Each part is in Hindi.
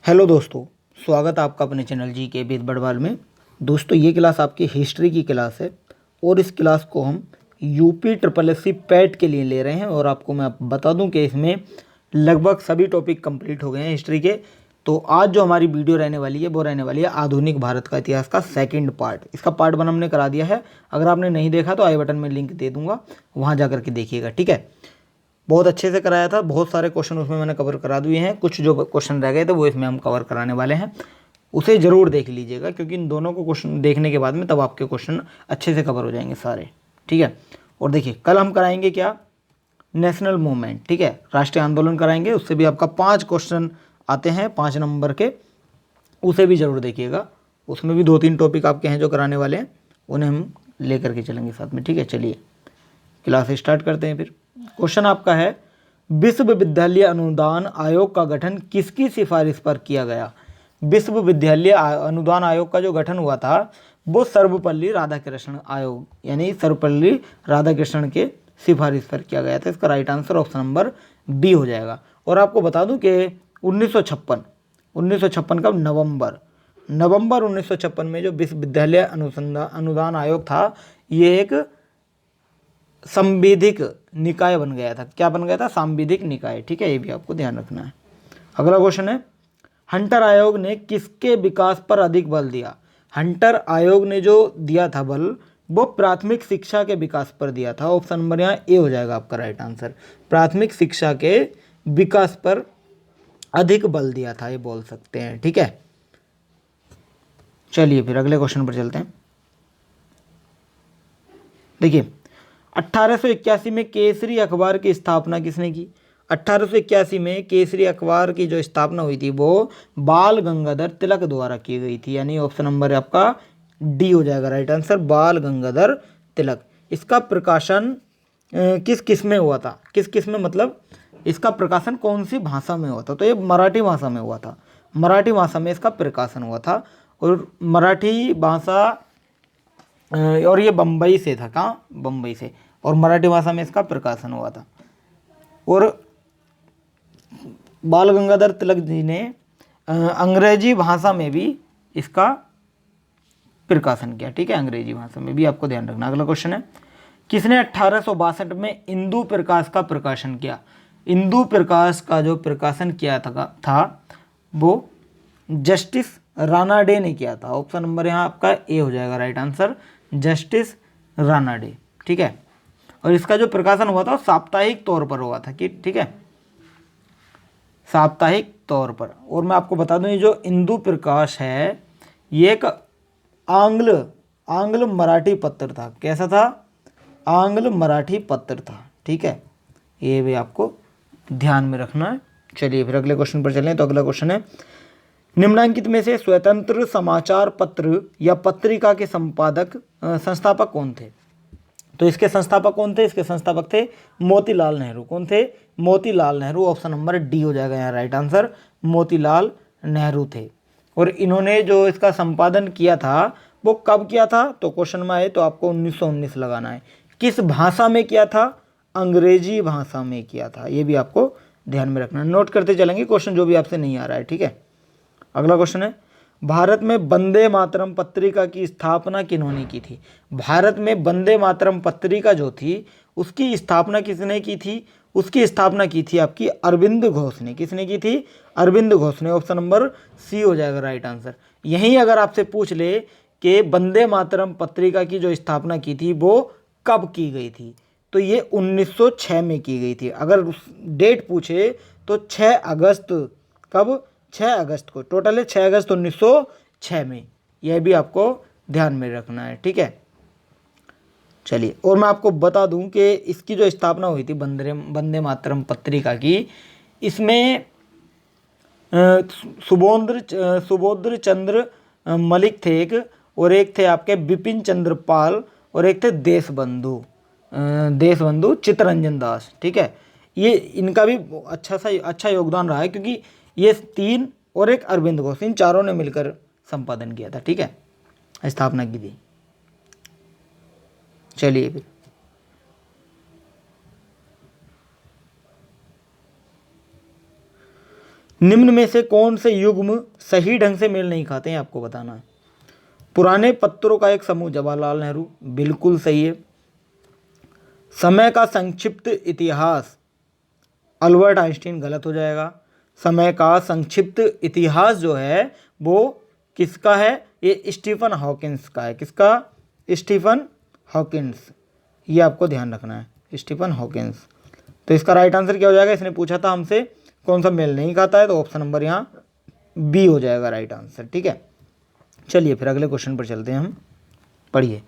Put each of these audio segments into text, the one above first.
हेलो दोस्तों, स्वागत है आपका अपने चैनल जी के वेद बड़वाल में। दोस्तों, ये क्लास आपकी हिस्ट्री की क्लास है और इस क्लास को हम यूपी ट्रिपल एससी पैट के लिए ले रहे हैं। और आपको मैं बता दूं कि इसमें लगभग सभी टॉपिक कंप्लीट हो गए हैं हिस्ट्री के। तो आज जो हमारी वीडियो रहने वाली है वो रहने वाली है आधुनिक भारत का इतिहास का सेकंड पार्ट। इसका पार्ट 1 हमने करा दिया है। अगर आपने नहीं देखा तो आई बटन में लिंक दे दूंगा, वहाँ जा करके देखिएगा, ठीक है। बहुत अच्छे से कराया था, बहुत सारे क्वेश्चन उसमें मैंने कवर करा दिए हैं। कुछ जो क्वेश्चन रह गए थे वो इसमें हम कवर कराने वाले हैं, उसे ज़रूर देख लीजिएगा, क्योंकि इन दोनों को क्वेश्चन देखने के बाद में तब आपके क्वेश्चन अच्छे से कवर हो जाएंगे सारे, ठीक है। और देखिए, कल हम कराएंगे क्या, नेशनल मूवमेंट, ठीक है, राष्ट्रीय आंदोलन कराएंगे। उससे भी आपका 5 क्वेश्चन आते हैं 5 नंबर के, उसे भी ज़रूर देखिएगा। उसमें भी 2-3 टॉपिक आपके हैं जो कराने वाले हैं, उन्हें हम लेकर के चलेंगे साथ में, ठीक है। चलिए क्लास स्टार्ट करते हैं। फिर क्वेश्चन आपका है, विश्वविद्यालय अनुदान आयोग का गठन किसकी सिफारिश पर किया गया। विश्वविद्यालय अनुदान आयोग का जो गठन हुआ था वो सर्वपल्ली राधाकृष्णन आयोग यानी सर्वपल्ली राधाकृष्णन के सिफारिश पर किया गया था। इसका right answer option number B हो जाएगा। और आपको बता दूं कि 1956 का नवंबर 1956 में जो विश्वविद्यालय अनुसंधान अनुदान आयोग था, ये एक संविधिक निकाय बन गया था। क्या बन गया था? सांविधिक निकाय, ठीक है। ये भी आपको ध्यान रखना है। अगला क्वेश्चन है, हंटर आयोग ने किसके विकास पर अधिक बल दिया। हंटर आयोग ने जो दिया था बल, वो प्राथमिक शिक्षा के विकास पर दिया था। ऑप्शन नंबर यहाँ ए हो जाएगा आपका राइट आंसर। प्राथमिक शिक्षा के विकास पर अधिक बल दिया था, ये बोल सकते हैं, ठीक है। चलिए फिर अगले क्वेश्चन पर चलते हैं। देखिए, 1881 में केसरी अखबार की स्थापना किसने की। 1881 में केसरी अखबार की जो स्थापना हुई थी वो बाल गंगाधर तिलक द्वारा की गई थी, यानी ऑप्शन नंबर आपका डी हो जाएगा राइट आंसर, बाल गंगाधर तिलक। इसका प्रकाशन किस किस में हुआ था, किस किस में मतलब इसका प्रकाशन कौन सी भाषा में हुआ था, तो ये मराठी भाषा में हुआ था। मराठी भाषा में इसका प्रकाशन हुआ था। और मराठी भाषा और ये बम्बई से था, कहाँ, बम्बई से। और मराठी भाषा में इसका प्रकाशन हुआ था। और बाल गंगाधर तिलक जी ने अंग्रेजी भाषा में भी इसका प्रकाशन किया, ठीक है। अंग्रेजी भाषा में भी आपको ध्यान रखना। अगला क्वेश्चन है, किसने 1862 में इंदु प्रकाश का प्रकाशन किया। इंदु प्रकाश का जो प्रकाशन किया था वो जस्टिस रानाडे ने किया था। ऑप्शन नंबर यहाँ आपका ए हो जाएगा राइट आंसर, जस्टिस रानाडे, ठीक है। और इसका जो प्रकाशन हुआ था साप्ताहिक तौर पर हुआ था, कि ठीक है, साप्ताहिक तौर पर। और मैं आपको बता दूं, ये जो इंदु प्रकाश है ये एक आंग्ल मराठी पत्र था। कैसा था? आंग्ल मराठी पत्र था, ठीक है। ये भी आपको ध्यान में रखना है। चलिए फिर अगले क्वेश्चन पर चलें। तो अगला क्वेश्चन है, निम्नलिखित में से स्वतंत्र समाचार पत्र या पत्रिका के संपादक संस्थापक कौन थे। तो इसके संस्थापक कौन थे? इसके संस्थापक थे मोतीलाल नेहरू। कौन थे? Motilal Nehru. Option number D हो जाएगा यहाँ राइट आंसर, मोतीलाल नेहरू थे। और इन्होंने जो इसका संपादन किया था वो कब किया था, तो क्वेश्चन में आए तो आपको 1919 लगाना है। किस भाषा में किया था? अंग्रेजी भाषा में किया था। ये भी आपको ध्यान में रखना, नोट करते चलेंगे क्वेश्चन जो भी आपसे नहीं आ रहा है, ठीक है। अगला क्वेश्चन है, भारत में वंदे मातरम पत्रिका की स्थापना किन्होंने की थी। भारत में वंदे मातरम पत्रिका जो थी उसकी स्थापना किसने की थी? उसकी स्थापना की थी आपकी अरविंद घोष ने। किसने की थी? अरविंद घोष ने। ऑप्शन नंबर सी हो जाएगा राइट आंसर। यहीं अगर आपसे पूछ ले कि वंदे मातरम पत्रिका की जो स्थापना की थी वो कब की गई थी, तो ये 1906 में की गई थी। अगर डेट पूछे तो 6 अगस्त, कब? 6 अगस्त को। टोटल है 6 अगस्त 1906 में। यह भी आपको ध्यान में रखना है, ठीक है। चलिए, और मैं आपको बता दूं कि इसकी जो स्थापना हुई थी वंदे मातरम पत्रिका की, इसमें सुबोध चंद्र मलिक थे एक, और एक थे आपके बिपिन चंद्र पाल, और एक थे देशबंधु चित्तरंजन दास, ठीक है। ये इनका भी अच्छा योगदान रहा है, क्योंकि ये 3 और एक अरविंद घोष, इन चारों ने मिलकर संपादन किया था, ठीक है, स्थापना की थी। चलिए फिर निम्न में से कौन से युग्म सही ढंग से मेल नहीं खाते हैं, आपको बताना है। पुराने पत्रों का एक समूह, जवाहरलाल नेहरू, बिल्कुल सही है। समय का संक्षिप्त इतिहास, अल्बर्ट आइंस्टीन, गलत हो जाएगा। समय का संक्षिप्त इतिहास जो है वो किसका है, ये स्टीफन हॉकिंस का है। किसका? स्टीफन हॉकिंस, ये आपको ध्यान रखना है, स्टीफन हॉकिंस। तो इसका राइट आंसर क्या हो जाएगा? इसने पूछा था हमसे कौन सा मेल नहीं खाता है, तो ऑप्शन नंबर यहाँ बी हो जाएगा राइट आंसर। ठीक है, चलिए फिर अगले क्वेश्चन पर चलते हैं हम। पढ़िए,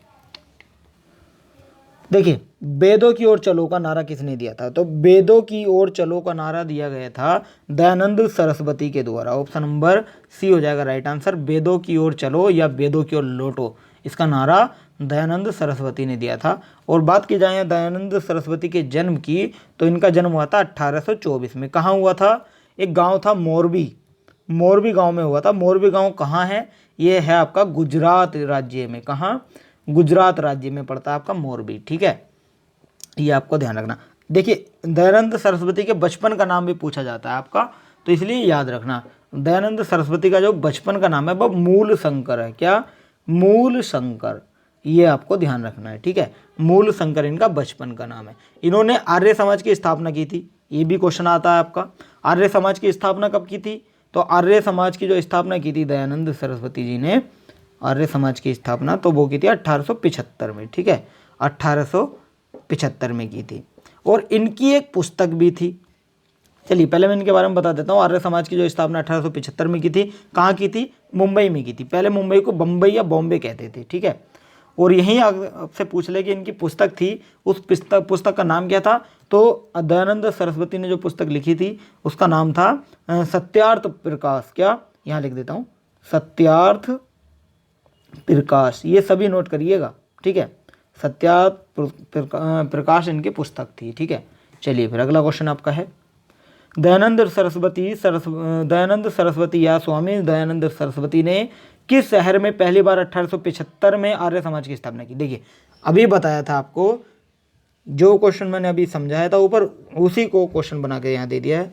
देखिए, वेदों की ओर चलो का नारा किसने दिया था? तो वेदों की ओर चलो का नारा दिया गया था दयानंद सरस्वती के द्वारा। ऑप्शन नंबर सी हो जाएगा राइट आंसर। वेदों की ओर चलो या वेदों की ओर लौटो, इसका नारा दयानंद सरस्वती ने दिया था। और बात की जाए दयानंद सरस्वती के जन्म की, तो इनका जन्म हुआ था 1824 में। कहाँ हुआ था? एक गाँव था मोरबी, मोरबी गाँव में हुआ था। मोरबी गाँव कहाँ है? ये है आपका गुजरात राज्य में। कहाँ? गुजरात राज्य में पड़ता है आपका मोरबी। ठीक है, ये आपको ध्यान रखना। देखिए, दयानंद सरस्वती के बचपन का नाम भी पूछा जाता है आपका, तो इसलिए याद रखना दयानंद सरस्वती का जो बचपन का नाम है वो मूल शंकर है। क्या? मूल शंकर, ये आपको ध्यान रखना है। ठीक है, मूल शंकर इनका बचपन का नाम है। इन्होंने आर्य समाज की स्थापना की थी, ये भी क्वेश्चन आता है आपका। आर्य समाज की स्थापना कब की थी? तो आर्य समाज की जो स्थापना की थी दयानंद सरस्वती जी ने, आर्य समाज की स्थापना तो वो की थी 1875 में। ठीक है, 1875 में की थी। और इनकी एक पुस्तक भी थी। चलिए पहले मैं इनके बारे में बता देता हूँ। आर्य समाज की जो स्थापना 1875 में की थी, कहाँ की थी? मुंबई में की थी। पहले मुंबई को बम्बई या बॉम्बे कहते थे। ठीक है, और यहीं आपसे पूछ ले कि इनकी पुस्तक थी, उस पुस्तक का नाम क्या था? तो दयानंद सरस्वती ने जो पुस्तक लिखी थी उसका नाम था सत्यार्थ प्रकाश। क्या? यहाँ लिख देता हूँ, सत्यार्थ प्रकाश, ये सभी नोट करिएगा। ठीक है, सत्यार्थ प्रकाश इनकी पुस्तक थी। ठीक है, चलिए फिर अगला क्वेश्चन आपका है। दयानंद सरस्वती या स्वामी दयानंद सरस्वती ने किस शहर में पहली बार 1875 में आर्य समाज की स्थापना की? देखिए, अभी बताया था आपको, जो क्वेश्चन मैंने अभी समझाया था ऊपर, उसी को क्वेश्चन बना के यहाँ दे दिया है।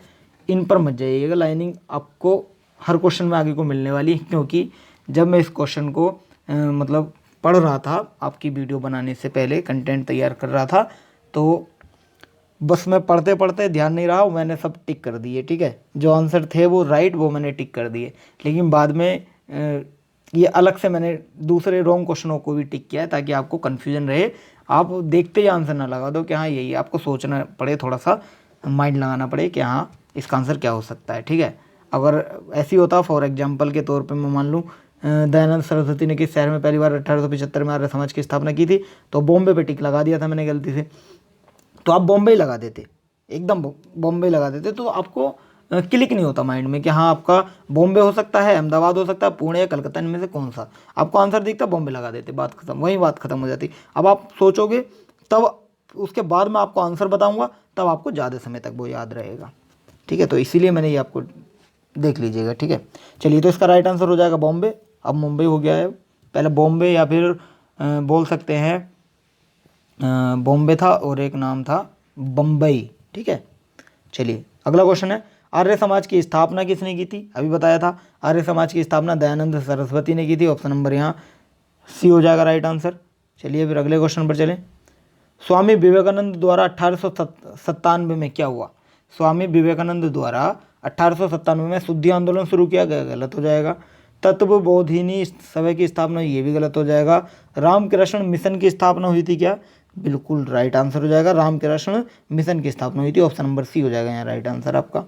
इन पर मत जाइएगा, लाइनिंग आपको हर क्वेश्चन में आगे को मिलने वाली है। क्योंकि जब मैं इस क्वेश्चन को मतलब पढ़ रहा था, आपकी वीडियो बनाने से पहले कंटेंट तैयार कर रहा था, तो बस मैं पढ़ते पढ़ते ध्यान नहीं रहा, मैंने सब टिक कर दिए। ठीक है, जो आंसर थे वो राइट, वो मैंने टिक कर दिए। लेकिन बाद में ये अलग से मैंने दूसरे रॉन्ग क्वेश्चनों को भी टिक किया है, ताकि आपको कन्फ्यूजन रहे, आप देखते ही आंसर ना लगा दो कि हाँ यही। आपको सोचना पड़े, थोड़ा सा माइंड लगाना पड़े कि हाँ इसका आंसर क्या हो सकता है। ठीक है, अगर ऐसी होता, फॉर एग्जाम्पल के तौर पर मैं मान लूँ दयानंद सरस्वती ने किस शहर में पहली बार 1875 में आर्य समाज की स्थापना की थी, तो बॉम्बे पे टिक लगा दिया था मैंने गलती से, तो आप बॉम्बे लगा देते, एकदम बॉम्बे लगा देते, तो आपको क्लिक नहीं होता माइंड में कि हाँ आपका बॉम्बे हो सकता है, अहमदाबाद हो सकता है, पुणे या कलकत्ता, इनमें से कौन सा। आपको आंसर दिखता, बॉम्बे लगा देते, बात खत्म, वही बात खत्म हो जाती। अब आप सोचोगे, तब उसके बाद मैं आपको आंसर बताऊंगा, तब आपको ज़्यादा समय तक वो याद रहेगा। ठीक है, तो इसीलिए मैंने ये आपको देख लीजिएगा। ठीक है, चलिए, तो इसका राइट आंसर हो जाएगा बॉम्बे। अब मुंबई हो गया है, पहले बॉम्बे, या फिर बोल सकते हैं बॉम्बे था और एक नाम था बम्बई। ठीक है, चलिए अगला क्वेश्चन है, आर्य समाज की स्थापना किसने की थी? अभी बताया था, आर्य समाज की स्थापना दयानंद सरस्वती ने की थी। ऑप्शन नंबर यहाँ सी हो जाएगा राइट आंसर। चलिए फिर अगले क्वेश्चन पर चलें। स्वामी विवेकानंद द्वारा 1897 में क्या हुआ? स्वामी विवेकानंद द्वारा 1897 में शुद्धि आंदोलन शुरू किया गया, गलत हो जाएगा। तत्वबोधिनी सभा की स्थापना, ये भी गलत हो जाएगा। रामकृष्ण मिशन की स्थापना हुई थी क्या? बिल्कुल राइट आंसर हो जाएगा, रामकृष्ण मिशन की स्थापना हुई थी। ऑप्शन नंबर सी हो जाएगा यहाँ राइट आंसर आपका।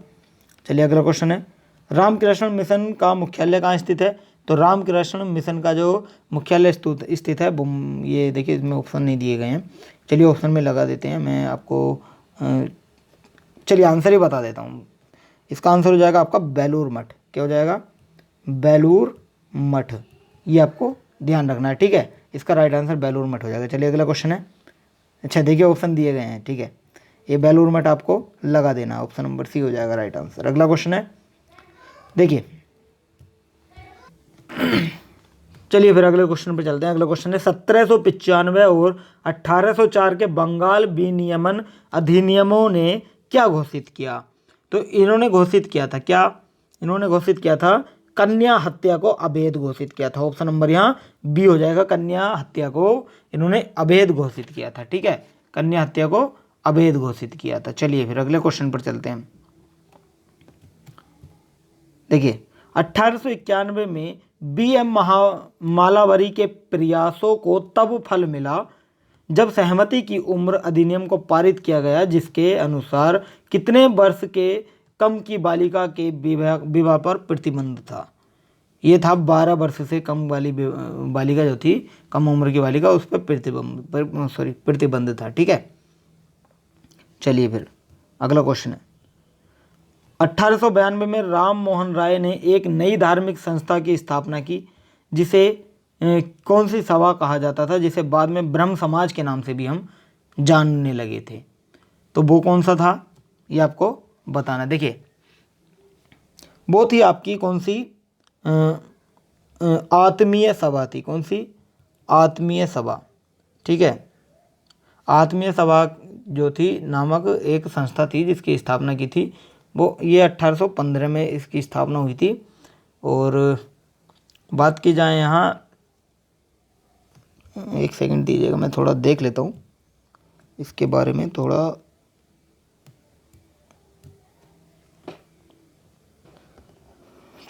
चलिए अगला क्वेश्चन है, रामकृष्ण मिशन का मुख्यालय कहाँ स्थित है? तो रामकृष्ण मिशन का जो मुख्यालय स्थित है, ये देखिए इसमें ऑप्शन नहीं दिए गए हैं। चलिए ऑप्शन में लगा देते हैं, मैं आपको चलिए आंसर ही बता देता हूँ। इसका आंसर हो जाएगा आपका बेलूर मठ। क्या हो जाएगा? बेलूर मठ, ये आपको ध्यान रखना है। ठीक है, इसका राइट आंसर बेलूर मठ हो जाएगा। चलिए अगला क्वेश्चन है, अच्छा देखिए ऑप्शन दिए गए हैं। ठीक है, ये बेलूर मठ आपको लगा देना, ऑप्शन नंबर सी हो जाएगा राइट आंसर। अगला क्वेश्चन है, देखिए चलिए फिर अगले क्वेश्चन पर चलते हैं। अगला क्वेश्चन है, 1795 और 1804 के बंगाल विनियमन अधिनियमों ने क्या घोषित किया? तो इन्होंने घोषित किया था क्या? इन्होंने घोषित किया था? कन्या हत्या को अवैध घोषित किया था। ऑप्शन नंबर यहाँ बी हो जाएगा। कन्या हत्या को इन्होंने अवैध घोषित किया था। ठीक है, कन्या हत्या को अवैध घोषित किया था। चलिए फिर अगले क्वेश्चन पर चलते हैं। देखिए 1891 में बी.एम. मालावरी के प्रयासों को तब फल मिला जब सहमति की उम्र अधिनियम को पारित किया गया, जिसके अनुसार कितने वर्ष के कम की बालिका के विवाह पर प्रतिबंध था। ये था 12 वर्ष से कम वाली बालिका जो थी, कम उम्र की बालिका, उस पर प्रतिबंध था। ठीक है, चलिए फिर अगला क्वेश्चन है। 1892 में राम मोहन राय ने एक नई धार्मिक संस्था की स्थापना की, जिसे कौन सी सभा कहा जाता था, जिसे बाद में ब्रह्म समाज के नाम से भी हम जानने लगे थे। तो वो कौन सा था, ये आपको बताना। देखिए बहुत ही आपकी कौन सी आत्मीय सभा थी। कौन सी? आत्मीय सभा। ठीक है, आत्मीय सभा जो थी नामक एक संस्था थी जिसकी स्थापना की थी, वो ये 1815 में इसकी स्थापना हुई थी। और बात की जाए यहाँ, एक सेकंड दीजिएगा, मैं थोड़ा देख लेता हूँ इसके बारे में थोड़ा।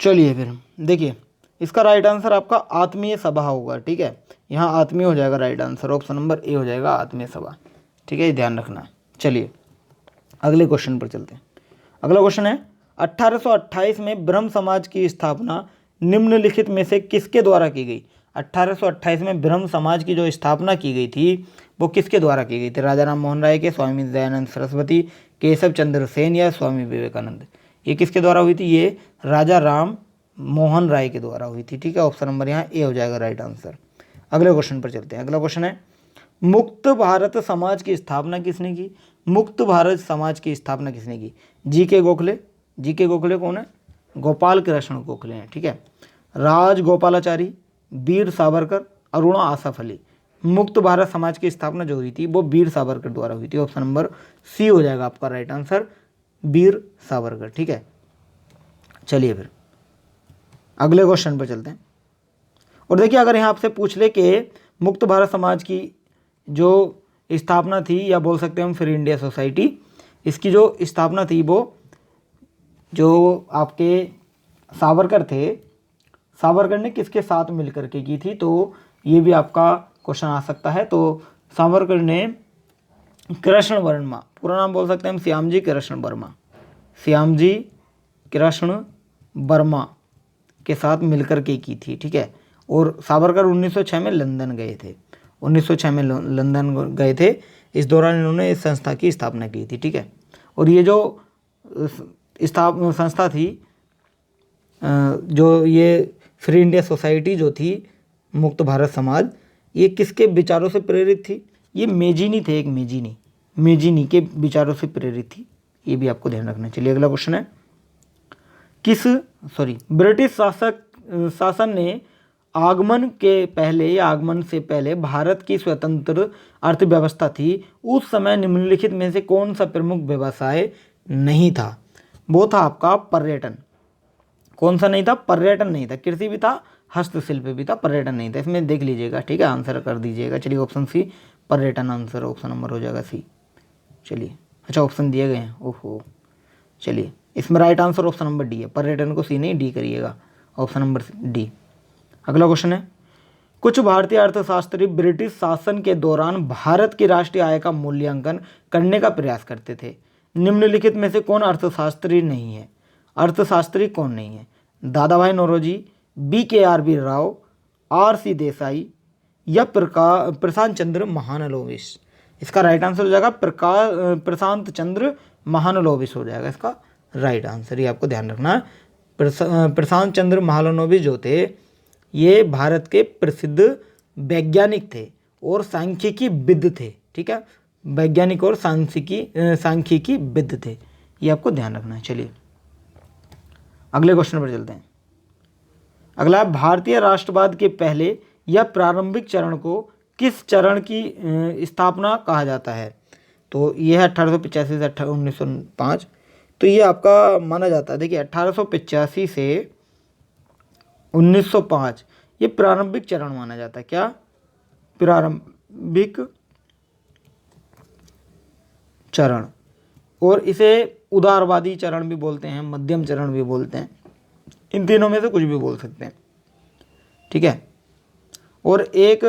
चलिए फिर देखिए, इसका राइट आंसर आपका आत्मीय सभा होगा। ठीक है, यहाँ आत्मीय हो जाएगा right answer, option number A हो जाएगा आत्मीय सभा। ठीक है, ये ध्यान रखना। चलिए अगले क्वेश्चन पर चलते हैं। अगला क्वेश्चन है 1828 में ब्रह्म समाज की स्थापना निम्नलिखित में से किसके द्वारा की गई। 1828 में ब्रह्म समाज की जो स्थापना की गई थी वो किसके द्वारा की गई थी? राजा राम मोहन राय के, स्वामी दयानंद सरस्वती, केशव चंद्र सेन या स्वामी विवेकानंद। ये किसके द्वारा हुई थी? ये राजा राम मोहन राय के द्वारा हुई थी। ठीक है, ऑप्शन नंबर यहाँ ए हो जाएगा राइट आंसर। अगले क्वेश्चन पर चलते हैं। अगला क्वेश्चन है मुक्त भारत समाज की स्थापना किसने की? मुक्त भारत समाज की स्थापना किसने की? जी.के. गोखले। जी.के. गोखले कौन है? गोपाल कृष्ण गोखले हैं। ठीक है, राज गोपालाचारी, वीर सावरकर, अरुणा आसफ अली। मुक्त भारत समाज की स्थापना जो हुई थी वो वीर सावरकर द्वारा हुई थी। ऑप्शन नंबर सी हो जाएगा आपका राइट आंसर, वीर सावरकर। ठीक है, चलिए फिर अगले क्वेश्चन पर चलते हैं। और देखिए अगर यहाँ आपसे पूछ ले कि मुक्त भारत समाज की जो स्थापना थी, या बोल सकते हैं हम फ्री इंडिया सोसाइटी, इसकी जो स्थापना थी वो जो आपके सावरकर थे, सावरकर ने किसके साथ मिलकर के की थी? तो ये भी आपका क्वेश्चन आ सकता है। तो सावरकर ने कृष्ण वर्मा, पूरा नाम बोल सकते हैं हम श्यामजी कृष्ण वर्मा, श्यामजी कृष्ण वर्मा के साथ मिलकर के की थी। ठीक है, और सावरकर 1906 में लंदन गए थे। 1906 में लंदन गए थे, इस दौरान इन्होंने इस संस्था की स्थापना की थी। ठीक है, और ये जो संस्था थी, जो ये फ्री इंडिया सोसाइटी जो थी, मुक्त भारत समाज, ये किसके विचारों से प्रेरित थी? ये मेजिनी थे, एक मेजिनी के विचारों से प्रेरित थी। ये भी आपको ध्यान रखना। चलिए अगला क्वेश्चन है ब्रिटिश शासन ने आगमन से पहले भारत की स्वतंत्र अर्थव्यवस्था थी, उस समय निम्नलिखित में से कौन सा प्रमुख व्यवसाय नहीं था? वो था आपका पर्यटन। कौन सा नहीं था? पर्यटन नहीं था। कृषि भी था, हस्तशिल्प भी था, पर्यटन नहीं था। इसमें देख लीजिएगा। ठीक है, आंसर कर दीजिएगा। चलिए ऑप्शन सी, पर्यटन आंसर, ऑप्शन नंबर हो जाएगा सी। चलिए, अच्छा ऑप्शन दिए गए हैं, ओहो। चलिए इसमें right answer option number D है, पर्यटन को सी नहीं डी करिएगा, ऑप्शन नंबर डी। अगला क्वेश्चन है कुछ भारतीय अर्थशास्त्री ब्रिटिश शासन के दौरान भारत की राष्ट्रीय आय का मूल्यांकन करने का प्रयास करते थे। निम्नलिखित में से कौन अर्थशास्त्री नहीं है? अर्थशास्त्री कौन नहीं है? दादाभाई नौरोजी, B.K.R.B. राव, R.C. देसाई या प्रशांत चंद्र महानलोबिस। इसका राइट आंसर हो जाएगा प्रशांत चंद्र महानलोबिस हो जाएगा इसका राइट आंसर। ये आपको ध्यान रखना है। प्रशांत चंद्र महानलोबिस जो थे ये भारत के प्रसिद्ध वैज्ञानिक थे और सांख्यिकी विद थे। ठीक है, वैज्ञानिक और सांख्यिकी विद थे, ये आपको ध्यान रखना है। चलिए अगले क्वेश्चन पर चलते हैं। अगला है भारतीय राष्ट्रवाद के पहले या प्रारंभिक चरण को किस चरण की स्थापना कहा जाता है? तो यह है 1885 से 1905। तो ये आपका माना जाता है। देखिए 1885 से 1905 ये प्रारंभिक चरण माना जाता है। क्या? प्रारंभिक चरण। और इसे उदारवादी चरण भी बोलते हैं, मध्यम चरण भी बोलते हैं, इन तीनों में से कुछ भी बोल सकते हैं, ठीक है। और एक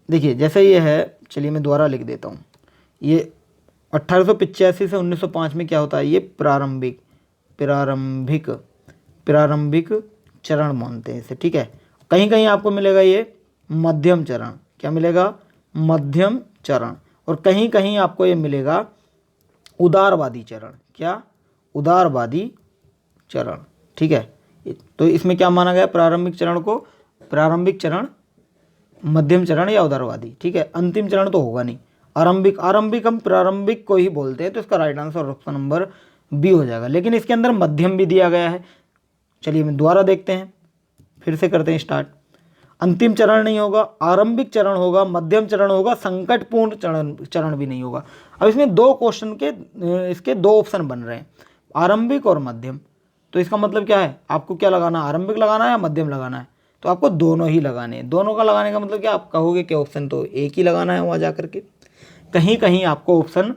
देखिए जैसे ये है, चलिए मैं दोबारा लिख देता हूँ। ये 1885 से 1905 में क्या होता है, ये प्रारंभिक चरण मानते हैं इसे, ठीक है। कहीं कहीं आपको मिलेगा ये मध्यम चरण, क्या मिलेगा? मध्यम चरण। और कहीं कहीं आपको ये मिलेगा उदारवादी चरण। क्या? उदारवादी चरण, ठीक है। तो इसमें क्या माना गया? प्रारंभिक चरण को प्रारंभिक चरण, मध्यम चरण या उदारवादी, ठीक है। अंतिम चरण तो होगा नहीं। आरंभिक हम प्रारंभिक को ही बोलते हैं, तो इसका right answer option number B हो जाएगा। लेकिन इसके अंदर मध्यम भी दिया गया है। चलिए मैं दोबारा देखते हैं, फिर से करते हैं स्टार्ट। अंतिम चरण नहीं होगा, आरंभिक चरण होगा, मध्यम चरण होगा, संकटपूर्ण चरण भी नहीं होगा। अब इसमें दो क्वेश्चन के इसके दो ऑप्शन बन रहे हैं, आरंभिक और मध्यम। तो इसका मतलब क्या है? आपको क्या लगाना है? आरंभिक लगाना है या मध्यम लगाना है? तो आपको दोनों ही लगाने हैं। दोनों का लगाने का मतलब क्या? आप कहोगे कि ऑप्शन तो एक ही लगाना है वहाँ जा करके। कहीं कहीं आपको ऑप्शन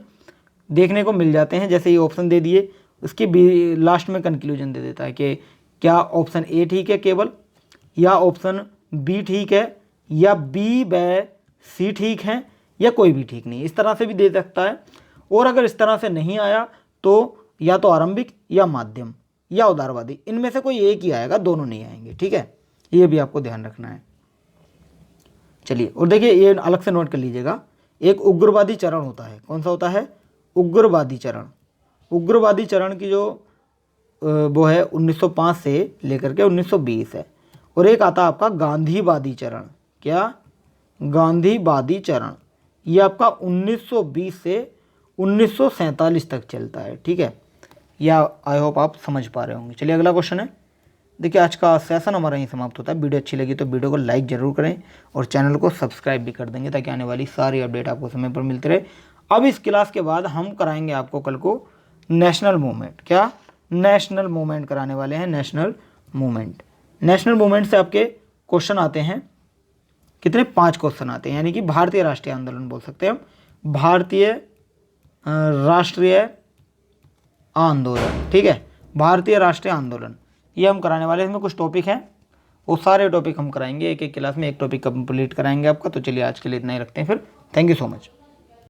देखने को मिल जाते हैं, जैसे ये ऑप्शन दे दिए, उसकी भी लास्ट में कंक्लूजन दे देता है कि क्या ऑप्शन ए ठीक है केवल, या ऑप्शन बी ठीक है, या बी व सी ठीक है, या कोई भी ठीक नहीं। इस तरह से भी दे सकता है। और अगर इस तरह से नहीं आया तो या तो आरंभिक या माध्यम या उदारवादी, इनमें से कोई एक ही आएगा, दोनों नहीं आएंगे, ठीक है। ये भी आपको ध्यान रखना है। चलिए, और देखिए ये अलग से नोट कर लीजिएगा, एक उग्रवादी चरण होता है। कौन सा होता है? उग्रवादी चरण। उग्रवादी चरण की जो वो है 1905 से लेकर के 1920 है। और एक आता है आपका गांधीवादी चरण। क्या? गांधीवादी चरण। ये आपका 1920 से 1947 तक चलता है, ठीक है। या आई होप आप समझ पा रहे होंगे। चलिए अगला क्वेश्चन है। देखिए आज का सेशन हमारा यहीं समाप्त होता है। वीडियो अच्छी लगी तो वीडियो को लाइक जरूर करें और चैनल को सब्सक्राइब भी कर देंगे, ताकि आने वाली सारी अपडेट आपको समय पर मिलती रहे। अब इस क्लास के बाद हम कराएंगे आपको कल को नेशनल मूवमेंट। क्या? नेशनल मूवमेंट कराने वाले हैं। नेशनल मूवमेंट से आपके क्वेश्चन आते हैं कितने? 5 क्वेश्चन आते हैं, यानी कि भारतीय राष्ट्रीय आंदोलन बोल सकते हैं हम। भारतीय राष्ट्रीय आंदोलन, ठीक है। भारतीय राष्ट्रीय आंदोलन ये हम कराने वाले हैं। इसमें कुछ टॉपिक हैं, वो सारे टॉपिक हम कराएंगे। एक एक क्लास में एक टॉपिक कंप्लीट कराएंगे आपका। तो चलिए आज के लिए इतना ही रखते हैं फिर। Thank you so much.